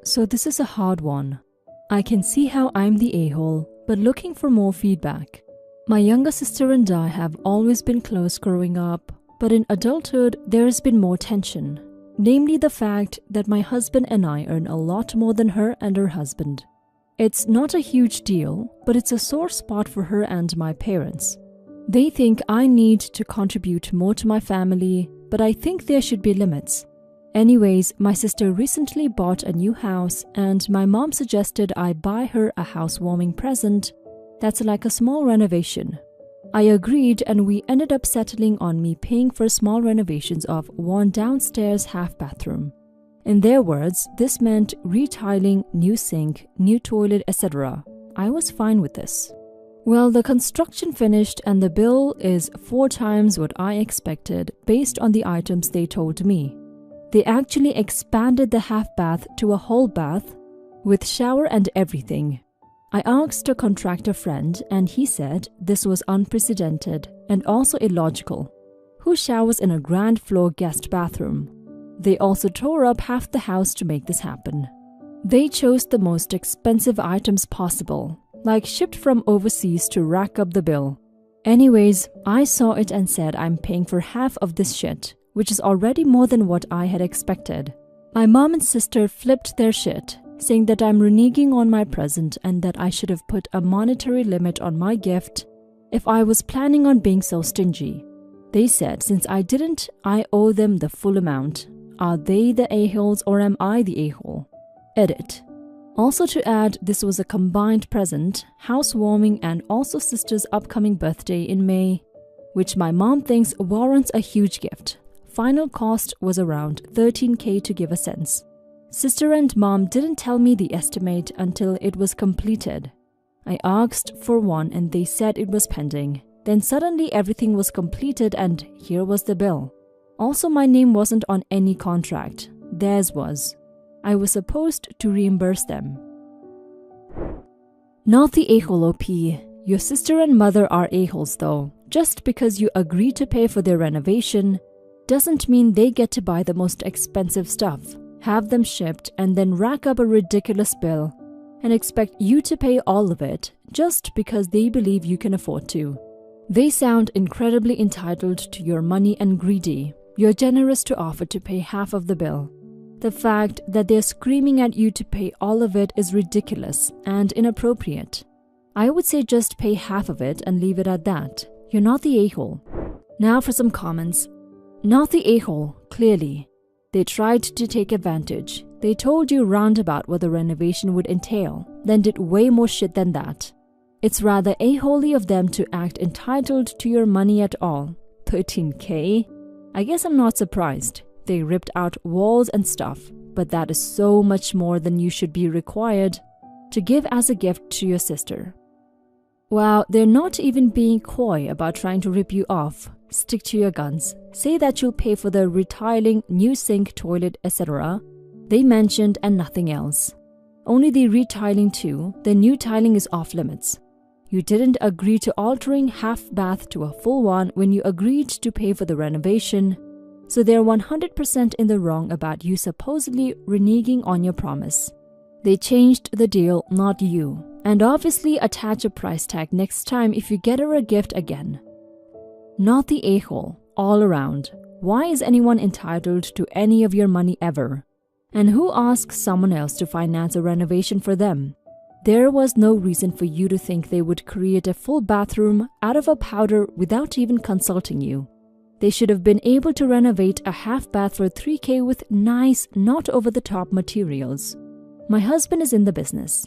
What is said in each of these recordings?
So this is a hard one. I can see how I'm the a-hole, but looking for more feedback. My younger sister and I have always been close growing up, but in adulthood there has been more tension. Namely the fact that my husband and I earn a lot more than her and her husband. It's not a huge deal, but it's a sore spot for her and my parents. They think I need to contribute more to my family, but I think there should be limits. Anyways, my sister recently bought a new house and my mom suggested I buy her a housewarming present that's like a small renovation. I agreed and we ended up settling on me paying for small renovations of one downstairs half bathroom. In their words, this meant retiling, new sink, new toilet, etc. I was fine with this. Well, the construction finished and the bill is 4 times what I expected based on the items they told me. They actually expanded the half bath to a whole bath with shower and everything. I asked a contractor friend and he said this was unprecedented and also illogical. Who showers in a grand floor guest bathroom? They also tore up half the house to make this happen. They chose the most expensive items possible, like shipped from overseas to rack up the bill. Anyways, I saw it and said I'm paying for half of this shit, which is already more than what I had expected. My mom and sister flipped their shit, saying that I'm reneging on my present and that I should have put a monetary limit on my gift if I was planning on being so stingy. They said since I didn't, I owe them the full amount. Are they the a-holes or am I the a-hole? Edit. Also to add, this was a combined present, housewarming and also sister's upcoming birthday in May, which my mom thinks warrants a huge gift. Final cost was around $13,000 to give a sense. Sister and mom didn't tell me the estimate until it was completed. I asked for one and they said it was pending. Then suddenly everything was completed and here was the bill. Also my name wasn't on any contract. Theirs was. I was supposed to reimburse them. Not the a-hole OP. Your sister and mother are a-holes though. Just because you agree to pay for their renovation doesn't mean they get to buy the most expensive stuff, have them shipped, and then rack up a ridiculous bill and expect you to pay all of it just because they believe you can afford to. They sound incredibly entitled to your money and greedy. You're generous to offer to pay half of the bill. The fact that they're screaming at you to pay all of it is ridiculous and inappropriate. I would say just pay half of it and leave it at that. You're not the a-hole. Now for some comments. Not the a-hole, clearly. They tried to take advantage. They told you roundabout what the renovation would entail, then did way more shit than that. It's rather a-holey of them to act entitled to your money at all. $13,000? I guess I'm not surprised. They ripped out walls and stuff, but that is so much more than you should be required to give as a gift to your sister. Wow, they're not even being coy about trying to rip you off. Stick to your guns. Say that you'll pay for the retiling, new sink, toilet, etc. they mentioned and nothing else. Only the retiling too, the new tiling is off limits. You didn't agree to altering half bath to a full one when you agreed to pay for the renovation, so they're 100% in the wrong about you supposedly reneging on your promise. They changed the deal, not you, and obviously attach a price tag next time if you get her a gift again. Not the a-hole, all around. Why is anyone entitled to any of your money ever? And who asks someone else to finance a renovation for them? There was no reason for you to think they would create a full bathroom out of a powder without even consulting you. They should have been able to renovate a half bath for $3,000 with nice, not over-the-top materials. My husband is in the business.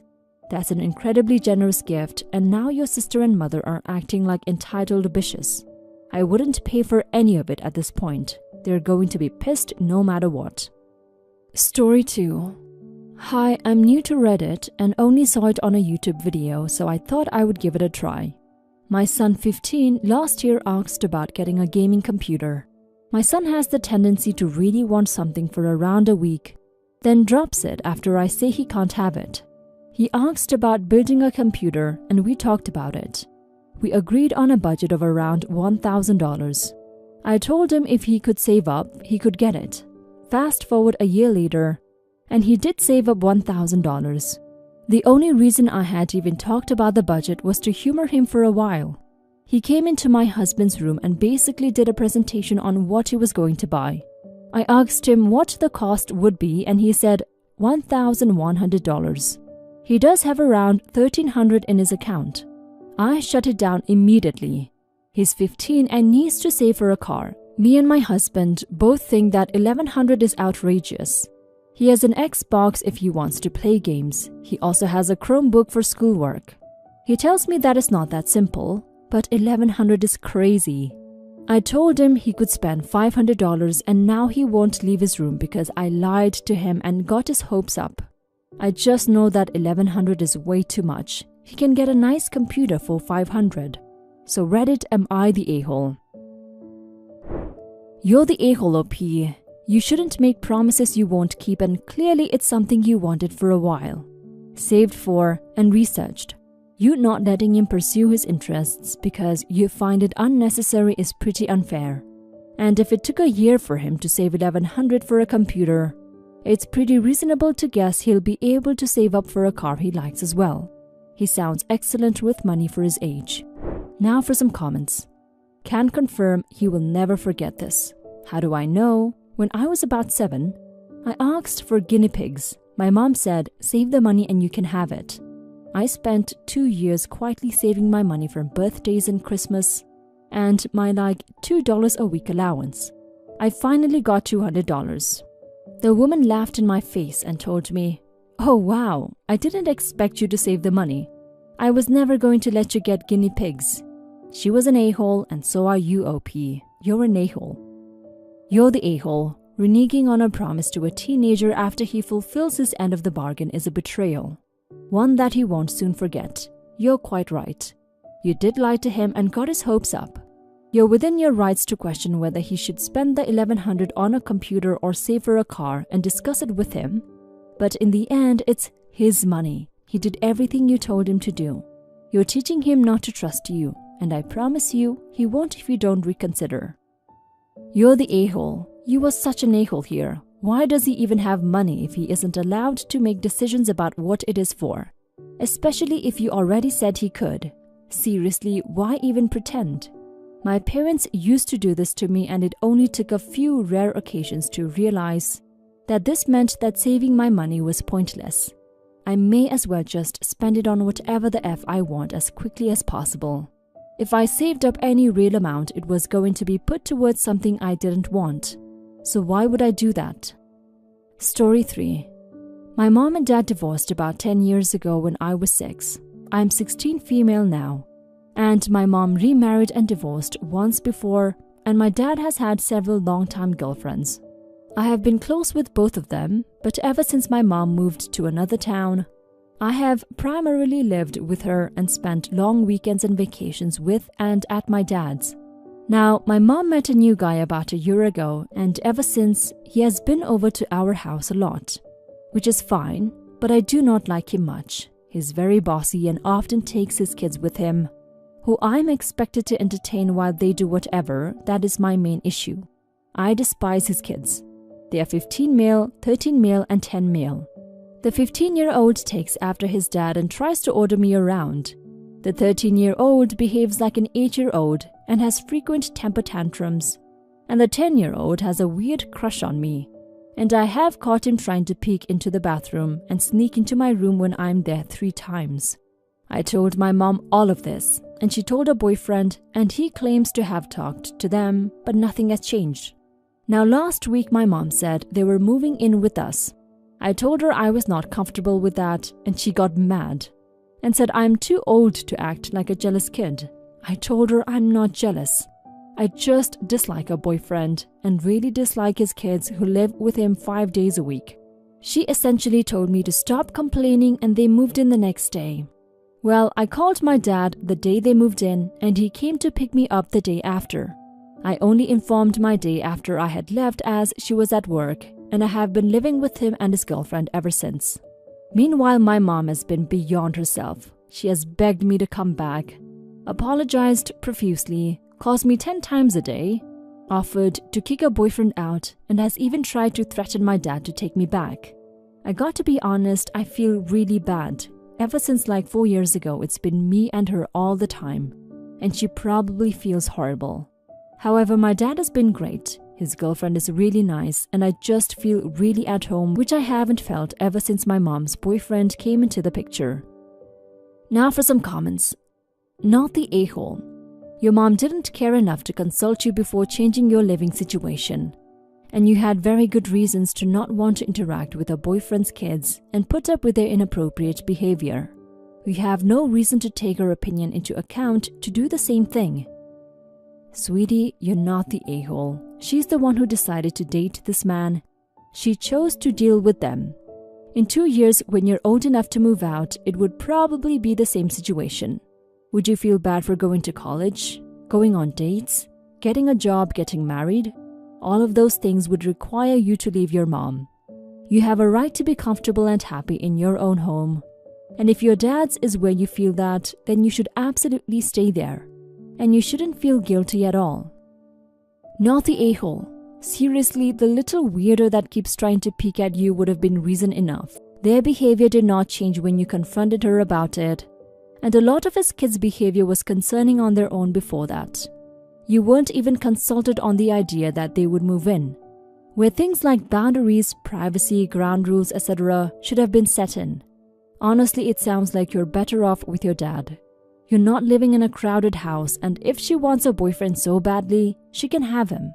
That's an incredibly generous gift, and now your sister and mother are acting like entitled bitches. I wouldn't pay for any of it at this point. They're going to be pissed no matter what. Story 2. Hi, I'm new to Reddit and only saw it on a YouTube video, so I thought I would give it a try. My son 15 last year asked about getting a gaming computer. My son has the tendency to really want something for around a week, then drops it after I say he can't have it. He asked about building a computer and we talked about it. We agreed on a budget of around $1,000. I told him if he could save up, he could get it. Fast forward a year later, and he did save up $1,000. The only reason I had even talked about the budget was to humor him for a while. He came into my husband's room and basically did a presentation on what he was going to buy. I asked him what the cost would be and he said $1,100. He does have around $1,300 in his account. I shut it down immediately. He's 15 and needs to save for a car. Me and my husband both think that $1,100 is outrageous. He has an Xbox if he wants to play games. He also has a Chromebook for schoolwork. He tells me that it's not that simple, but $1,100 is crazy. I told him he could spend $500 and now he won't leave his room because I lied to him and got his hopes up. I just know that $1,100 is way too much. He can get a nice computer for $500. So Reddit, am I the a-hole? You're the a-hole, OP. You shouldn't make promises you won't keep, and clearly it's something you wanted for a while. Saved for and researched. You not letting him pursue his interests because you find it unnecessary is pretty unfair. And if it took a year for him to save $1,100 for a computer, it's pretty reasonable to guess he'll be able to save up for a car he likes as well. He sounds excellent with money for his age. Now for some comments. Can confirm he will never forget this. How do I know? When I was about 7, I asked for guinea pigs. My mom said, save the money and you can have it. I spent 2 years quietly saving my money from birthdays and Christmas and my $2 a week allowance. I finally got $200. The woman laughed in my face and told me, oh wow, I didn't expect you to save the money. I was never going to let you get guinea pigs. She was an a-hole and so are you, OP. You're an a-hole. You're the a-hole. Reneging on a promise to a teenager after he fulfills his end of the bargain is a betrayal. One that he won't soon forget. You're quite right. You did lie to him and got his hopes up. You're within your rights to question whether he should spend the $1,100 on a computer or save for a car and discuss it with him. But in the end, it's his money. He did everything you told him to do. You're teaching him not to trust you, and I promise you, he won't if you don't reconsider. You're the a-hole. You were such an a-hole here. Why does he even have money if he isn't allowed to make decisions about what it is for? Especially if you already said he could. Seriously, why even pretend? My parents used to do this to me and it only took a few rare occasions to realize that this meant that saving my money was pointless. I may as well just spend it on whatever the F I want as quickly as possible. If I saved up any real amount, it was going to be put towards something I didn't want. So why would I do that? Story 3. My mom and dad divorced about 10 years ago when I was 6. I'm 16 female now. And my mom remarried and divorced once before, and my dad has had several long-time girlfriends. I have been close with both of them, but ever since my mom moved to another town, I have primarily lived with her and spent long weekends and vacations with and at my dad's. Now, my mom met a new guy about a year ago, and ever since, he has been over to our house a lot. Which is fine, but I do not like him much. He's very bossy and often takes his kids with him, who I'm expected to entertain while they do whatever. That is my main issue. I despise his kids. They are 15 male, 13 male, and 10 male. The 15-year-old takes after his dad and tries to order me around. The 13-year-old behaves like an 8-year-old and has frequent temper tantrums. And the 10-year-old has a weird crush on me. And I have caught him trying to peek into the bathroom and sneak into my room when I'm there 3 times. I told my mom all of this, and she told her boyfriend, and he claims to have talked to them, but nothing has changed. Now last week my mom said they were moving in with us. I told her I was not comfortable with that, and she got mad and said I'm too old to act like a jealous kid. I told her I'm not jealous. I just dislike her boyfriend and really dislike his kids who live with him 5 days a week. She essentially told me to stop complaining and they moved in the next day. Well, I called my dad the day they moved in and he came to pick me up the day after. I only informed my day after I had left as she was at work, and I have been living with him and his girlfriend ever since. Meanwhile, my mom has been beyond herself. She has begged me to come back, apologized profusely, calls me 10 times a day, offered to kick her boyfriend out, and has even tried to threaten my dad to take me back. I got to be honest, I feel really bad. Ever since like 4 years ago, it's been me and her all the time, and she probably feels horrible. However, my dad has been great. His girlfriend is really nice, and I just feel really at home, which I haven't felt ever since my mom's boyfriend came into the picture. Now for some comments. Not the a-hole. Your mom didn't care enough to consult you before changing your living situation, and you had very good reasons to not want to interact with her boyfriend's kids and put up with their inappropriate behavior. You have no reason to take her opinion into account to do the same thing. Sweetie, you're not the a-hole. She's the one who decided to date this man. She chose to deal with them. In 2 years, when you're old enough to move out, it would probably be the same situation. Would you feel bad for going to college, going on dates, getting a job, getting married? All of those things would require you to leave your mom. You have a right to be comfortable and happy in your own home. And if your dad's is where you feel that, then you should absolutely stay there. And you shouldn't feel guilty at all. Not the a-hole. Seriously, the little weirdo that keeps trying to peek at you would have been reason enough. Their behavior did not change when you confronted her about it. And a lot of his kids' behavior was concerning on their own before that. You weren't even consulted on the idea that they would move in, where things like boundaries, privacy, ground rules, etc. should have been set in. Honestly, it sounds like you're better off with your dad. You're not living in a crowded house, and if she wants a boyfriend so badly, she can have him.